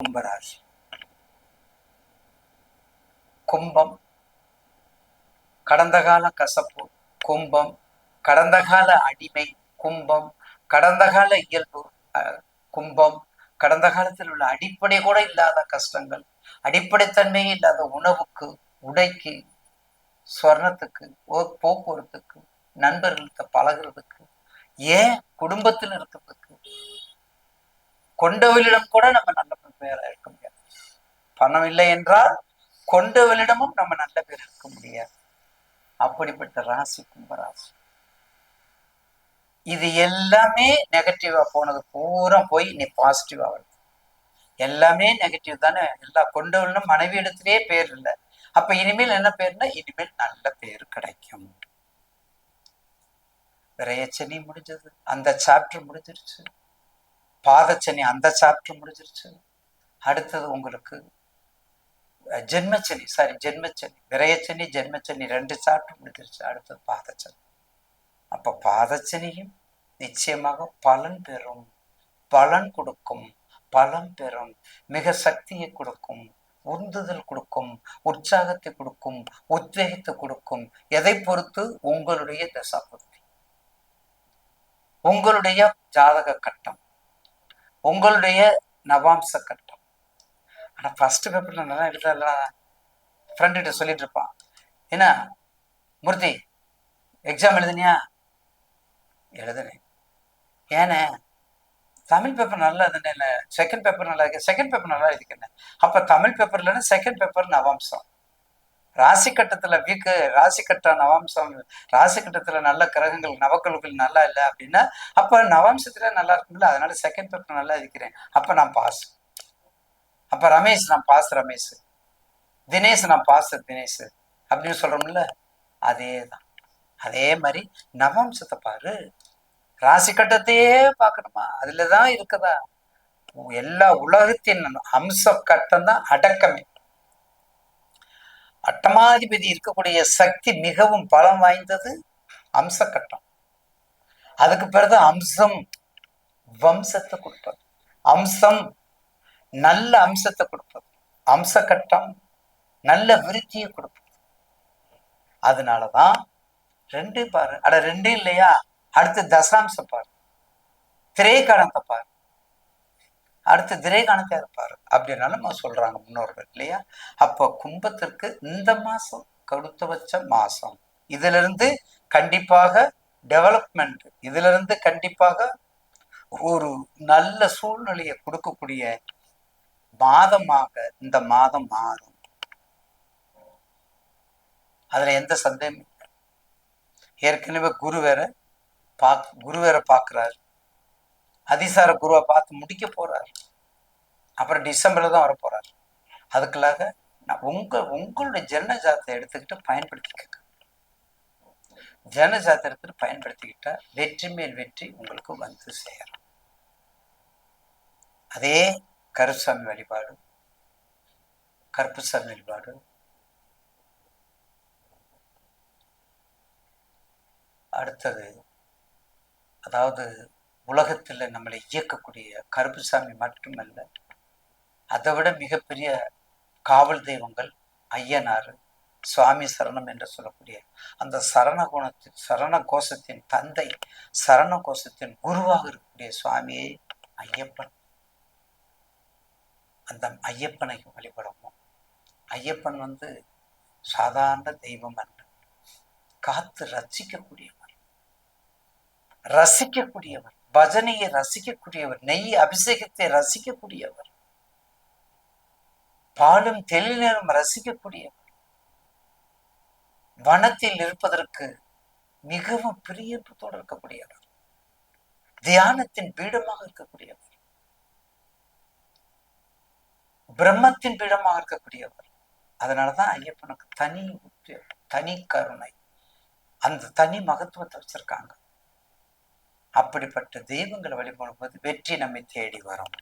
கும்பராசி. கும்பம் கடந்த கால கசப்பு, கும்பம் கடந்த கால அடிமை, கும்பம் கடந்த கால இயல்பு, கும்பம் கடந்த காலத்தில் உள்ள அடிப்படை கூட இல்லாத கஷ்டங்கள், அடிப்படைத்தன்மையே இல்லாத உணவுக்கு, உடைக்கு, ஸ்வர்ணத்துக்கு, போக்குவரத்துக்கு, நண்பர்கள்ட்ட பழகிறதுக்கு, ஏன் குடும்பத்தில் இருக்கிறதுக்கு, கொண்டவளிடம் கூட நம்ம நல்ல பேரா இருக்க முடியாது. பணம் இல்லை என்றால் கொண்டவளிடமும் நம்ம நல்ல பேர் இருக்க முடியாது. அப்படிப்பட்ட ராசி கும்பராசி. இது எல்லாமே நெகட்டிவா போனது பூரா போய் நீ பாசிட்டிவா வருது. எல்லாமே நெகட்டிவ் தானே. எல்லா கொண்டவளிடம் மனைவி இடத்திலேயே பேர் இல்லை. அப்ப இனிமேல் என்ன பேர்னா, இனிமேல் நல்ல பேர் கிடைக்கும். விரையச்சனி முடிஞ்சது, அந்த சாப்டர் முடிஞ்சிருச்சு. பாதச்சனி அந்த சாப்டர் முடிஞ்சிருச்சு. அடுத்தது உங்களுக்கு ஜென்மச்சனி, விரையச்சனி, ஜென்மச்சனி 2 சாப்டர் முடிஞ்சிருச்சு. அடுத்தது பாதச்சனி. அப்ப பாதச்சனியும் நிச்சயமாக பலன் பெறும், பலன் கொடுக்கும், பலம் பெறும், மிக சக்தியை கொடுக்கும், உந்துதல் கொடுக்கும், உற்சாகத்தை கொடுக்கும், உத்வேகத்தை கொடுக்கும். எதை பொறுத்து? உங்களுடைய தசாபுத்தி, உங்களுடைய ஜாதக கட்டம், உங்களுடைய நவாம்ச கட்டம். ஆனா ஃபர்ஸ்ட் பேப்பர்ல நல்லா எழுதலாம். ஃப்ரெண்ட்கிட்ட சொல்லிட்டு இருப்பான், என்ன மூர்த்தி எக்ஸாம் எழுதுனியா? எழுதுனேன். ஏன்னா தமிழ் பேப்பர் நல்லா எழுதுனேன், செகண்ட் பேப்பர் நல்லா இருக்கு, செகண்ட் பேப்பர் நல்லா எழுதிக்கிறேன். அப்ப தமிழ் பேப்பர் இல்லைன்னா செகண்ட் பேப்பர் நவாம்சம். ராசி கட்டத்துல வீக்கு, ராசி கட்டம் நவாம்சம், ராசி கட்டத்துல நல்ல கிரகங்கள் நவக்கல்கள் நல்லா இல்லை அப்படின்னா அப்ப நவாம்சத்துல நல்லா இருக்குல்ல, அதனால செகண்ட் பேப்பர் நல்லா எழுதிக்கிறேன், அப்ப நான் பாஸ். அப்ப ரமேஷ் நான் பாஸ், ரமேஷ், தினேஷ் நான் பாஸ், தினேஷ் அப்படின்னு சொல்றோம்ல. அதேதான். அதே மாதிரி நவாம்சத்தை பாரு, ராசி கட்டத்தையே பார்க்கணுமா? அதுலதான் இருக்குதா எல்லா உலகத்தின் அம்ச கட்டம் தான் அடக்கமே. அட்டமாதிபதி இருக்கக்கூடிய சக்தி மிகவும் பலம் வாய்ந்தது அம்ச கட்டம். அதுக்கு பிறகு அம்சம் வம்சத்தை கொடுப்பது, அம்சம் நல்ல அம்சத்தை கொடுப்பது, அம்ச கட்டம் நல்ல விருத்தியை கொடுப்பது. அதனாலதான் 2 பாரு. அட 2 இல்லையா, அடுத்து தசாம்சம் பாரு, திரைக்காணத்தை பாரு, அடுத்து திரைக்காணத்தை இருப்பாரு அப்படின்னாலும் நம்ம சொல்றாங்க முன்னோர்கள் இல்லையா. அப்போ கும்பத்திற்கு இந்த மாசம் கொடுத்து வச்ச மாசம். இதுல இருந்து கண்டிப்பாக டெவலப்மெண்ட், இதுல இருந்து கண்டிப்பாக ஒரு நல்ல சூழ்நிலையை கொடுக்கக்கூடிய மாதமாக இந்த மாதம் மாறும். அதுல எந்த சந்தேகமும் இல்லை. ஏற்கனவே குரு வேற பாக்குறாரு, அதிசார குருவை பார்த்து முடிக்க போறாரு. அப்புறம் டிசம்பர்ல தான் வர போறாரு. அதுக்குள்ளாக உங்களுடைய ஜன ஜாதத்தை எடுத்துக்கிட்டு பயன்படுத்திக்க, ஜன ஜாதத்தை எடுத்துட்டு பயன்படுத்திக்கிட்டா வெற்றி மேல் வெற்றி உங்களுக்கு வந்து சேரும். அதே கருசாமி வழிபாடு, கருப்புசாமி வழிபாடு, அடுத்தது அதாவது உலகத்துல நம்மளை இயக்கக்கூடிய கருப்புசாமி மட்டுமல்ல, அதை விட மிகப்பெரிய காவல் தெய்வங்கள் ஐயனார், சுவாமி சரணம் என்று சொல்லக்கூடிய அந்த சரண கோஷத்தின் தந்தை, சரண கோஷத்தின் குருவாக இருக்கக்கூடிய சுவாமியை ஐயப்பன். அந்த ஐயப்பனை வழிபடவும். ஐயப்பன் சாதாரண தெய்வம் அல்ல, காத்து ரசிக்கக்கூடியவர், பஜனையை ரசிக்கக்கூடியவர், நெய் அபிஷேகத்தை ரசிக்கக்கூடியவர், பாலும் தெளிநேரம் ரசிக்கக்கூடியவர், வனத்தில் இருப்பதற்கு மிகவும் பிரியத்தோடு இருக்கக்கூடியவர், தியானத்தின் பீடமாக இருக்கக்கூடியவர், பிரம்மத்தின் பீடமாக இருக்கக்கூடியவர். அதனாலதான் ஐயப்பனுக்கு தனி கருணை, அந்த தனி மகத்துவத்தை வச்சிருக்காங்க. அப்படிப்பட்ட தெய்வங்களை வழிபடும் போது வெற்றி நம்மை தேடி வரும்.